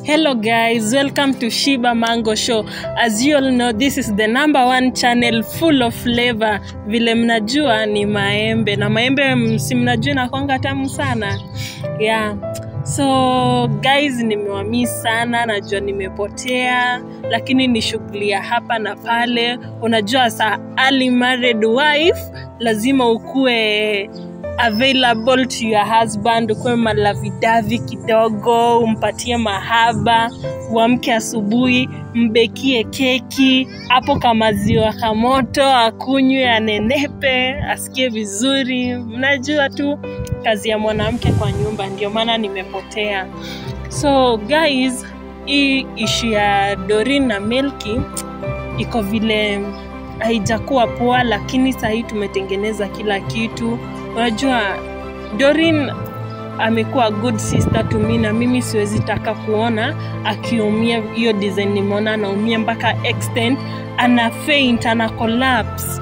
Hello guys, welcome to Shiba Mango Show. As you all know, this is the #1 channel full of flavor. Vile mnajua ni maembe. Na maembe si mnajua inakuanga tamu sana. Yeah. So guys, nimewamiss sana, najua nimepotea, lakini ni shughuli ya hapa na pale. Unajua sa early married wife, lazima ukue available to your husband, ukue malavidavi kidogo, umpatie mahaba, uamke asubuhi, mbekie keki, hapo kama ziwa kamoto, akunywe anenepe, asikie vizuri. Mnajua tu kazi ya mwanamke kwa nyumba, ndio maana nimepotea. So guys, hii issue ya Doreen na Melky iko vile haijakuwa poa, lakini sasa tumetengeneza kila kitu. Unajua Doreen amekuwa good sister to me, na mimi siwezi taka kuona akiumia. Hiyo design nimeona anaumia mpaka extent ana faint, ana collapse.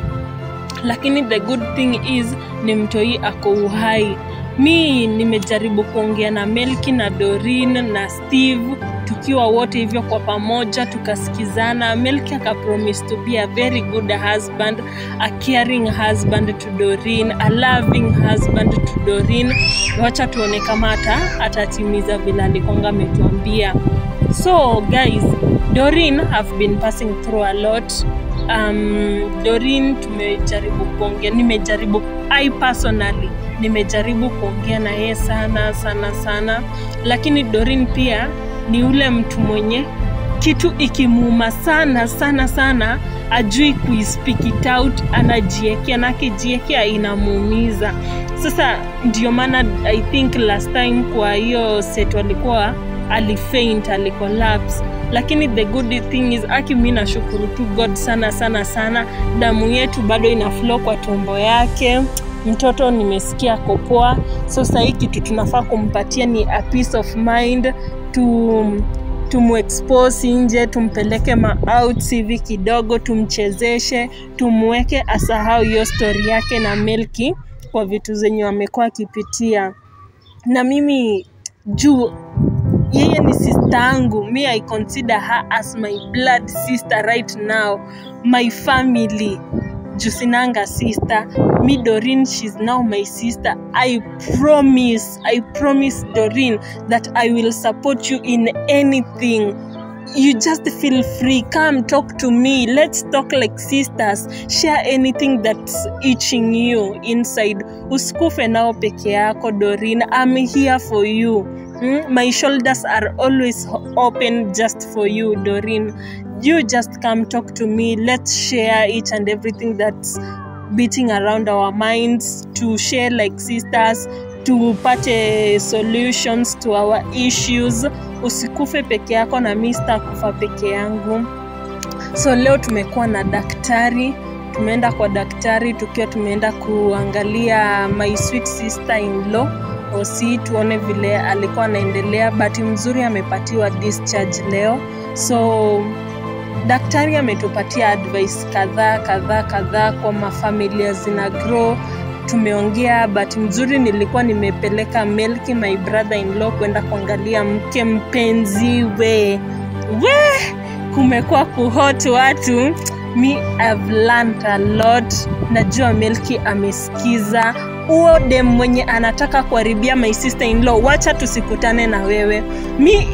Lakini the good thing is ni mtoi ako uhai. Mi nimejaribu kuongea na Melky na Doreen na Steve, tukiwa wote hivyo kwa pamoja, tukasikizana. Melky akapromise to be a very good husband, a caring husband to Doreen, a loving husband to Doreen. Wacha tuone kama atatimiza vile alikonga ametuambia. So guys, Doreen have been passing through a lot. Doreen tumejaribu kuongea, I personally nimejaribu kuongea na yeye sana, lakini Doreen pia ni ule mtu mwenye kitu ikimuuma sana ajui kuispeak it out, anajiekea na kijiekea inamuumiza. Sasa ndio maana I think last time kwa hiyo set walikuwa alifaint, alicollapse. Lakini the good thing is mimi nashukuru tu God sana, damu yetu bado ina flow kwa tumbo yake. Mtoto nimesikia kopoa. So sasa hiki kitu tunafaa kumpatia ni a peace of mind, tumuexpose nje, tumpeleke out hivi kidogo, tumchezeshe, tumweke asahau hiyo story yake na Melky kwa vitu zenye amekuwa akipitia. Na mimi juu yeye ni sistangu, me I consider her as my blood sister right now, my family. Jusinanga sister, me Doreen, she's now my sister. I promise Doreen that I will support you in anything. You just feel free, come talk to me, let's talk like sisters, share anything that's itching you inside. Usikufe nao peke yako Doreen, I'm here for you. My shoulders are always open just for you Doreen. You just come talk to me, let's share each and everything that's beating around our minds, to share like sisters, to pate solutions to our issues. Usikufe peke yako na mimi sitakufa peke yangu. So leo tumekuwa na daktari, tumeenda kwa daktari tukiwa tumeenda kuangalia my sweet sister in law Osi, tuone vile alikuwa anaendelea. Bahati mzuri amepatiwa discharge leo. So daktari ametupatia advice kadhaa kwa mafamilia zina grow. Tumeongea, bahati mzuri nilikuwa nimepeleka Melky my brother in law kwenda kuangalia mke mpenzi we kumekuwa kuhot watu. Me I've learned a lot. Najua Melky amesikiza. Uo dem mwenye anataka kuharibia my sister in law, wacha tusikutane na wewe. Me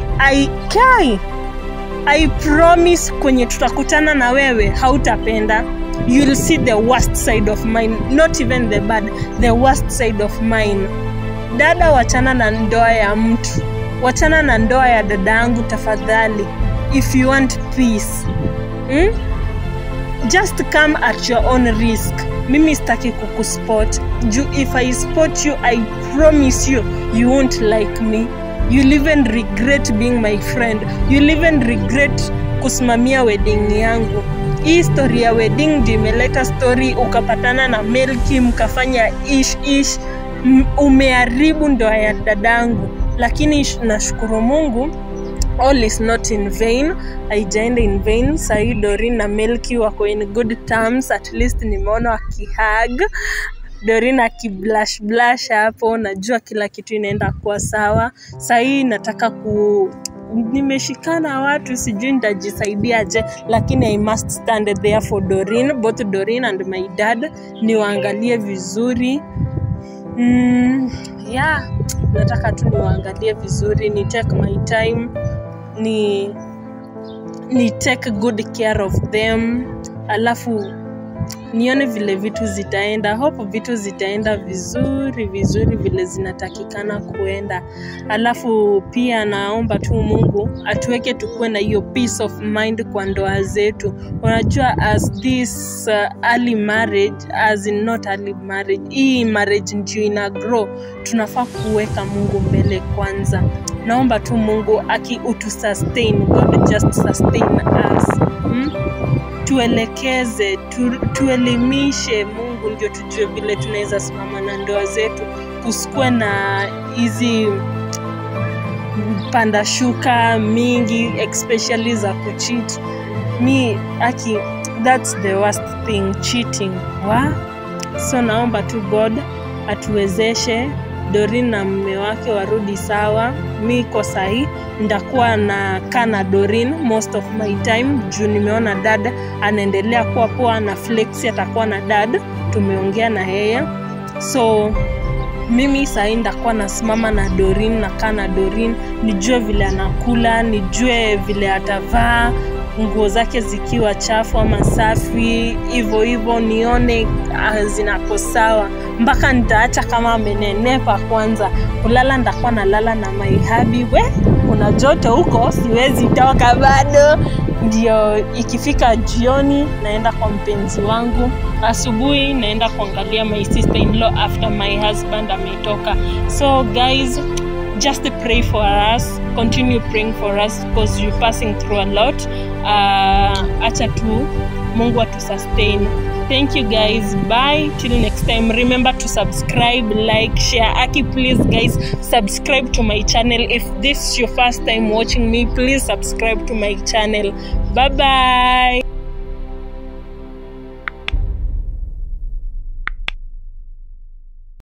I promise kwenye tutakutana na wewe hautapenda. You'll see the worst side of mine, not even the bad, the worst side of mine. Dada, wachana na ndoa ya mtu, wachana na ndoa ya dada yangu tafadhali. If you want peace, just come at your own risk. Mimi sitaki kukuspot. If I spot you, I promise you won't like me. You'll even regret being my friend. You'll even regret kusimamia wedding yangu. Hii story ya wedding ndio imeleta story ukapatana na Melky mkafanya ish. Umeharibu ndoa ya dadangu. Lakini nashukuru Mungu, all is not in vain. Haijaenda in vain. Sahi Doreen na Melky wako in good terms. At least nimeona wakihug. Doreen akiblush hapo, najua kila kitu inaenda kuwa sawa. Sahi nataka nimeshikana watu sijui nitajisaidiaje, lakini I must stand there for Doreen, both Doreen and my dad, niwaangalie vizuri. Yeah, nataka tu niwaangalie vizuri, ni take my time, ni take good care of them, alafu nione vile vitu zitaenda. Hope vitu zitaenda vizuri vile zinatakikana kuenda. Alafu pia naomba tu Mungu atuweke tukue na hiyo peace of mind kwa ndoa zetu. Unajua as this early marriage, as in not early marriage, hii marriage ndio ina grow, tunafaa kuweka Mungu mbele kwanza. Naomba tu Mungu utu sustain, God just sustain us. Tuelekeze, tuelimishe Mungu ndio tujue vile tunaweza simama na ndoa zetu. Kusikue na hizi panda shuka mingi, especially za kucheat. That's the worst thing, cheating. So naomba tu God atuwezeshe Doreen na mume wake warudi sawa. Mimi kwa sahi ndakuwa na kana Doreen most of my time, juu nimeona dad anaendelea kuwa poa na Flexi atakuwa na dad, tumeongea na yeye. So mimi sahi ndakuwa nasimama na Doreen na kana Doreen, nijue vile anakula, nijue vile atavaa, nguo zake zikiwa chafu ama safi, hivyo nione zinako sawa. Mpaka nitaacha kama amenenepa kwanza. Kulala ndakuwa nalala na my hubby. Kuna joto huko, siwezi toka bado. Ndio ikifika jioni naenda kwa mpenzi wangu. Asubuhi naenda kuangalia my sister in law after my husband ametoka. So guys, just pray for us, continue praying for us because you're passing through a lot. Acha tu Mungu atu sustain. Thank you guys, bye till next time. Remember to subscribe, like, share. Aki, please guys, subscribe to my channel. If this is your first time watching me, please subscribe to my channel. Bye bye.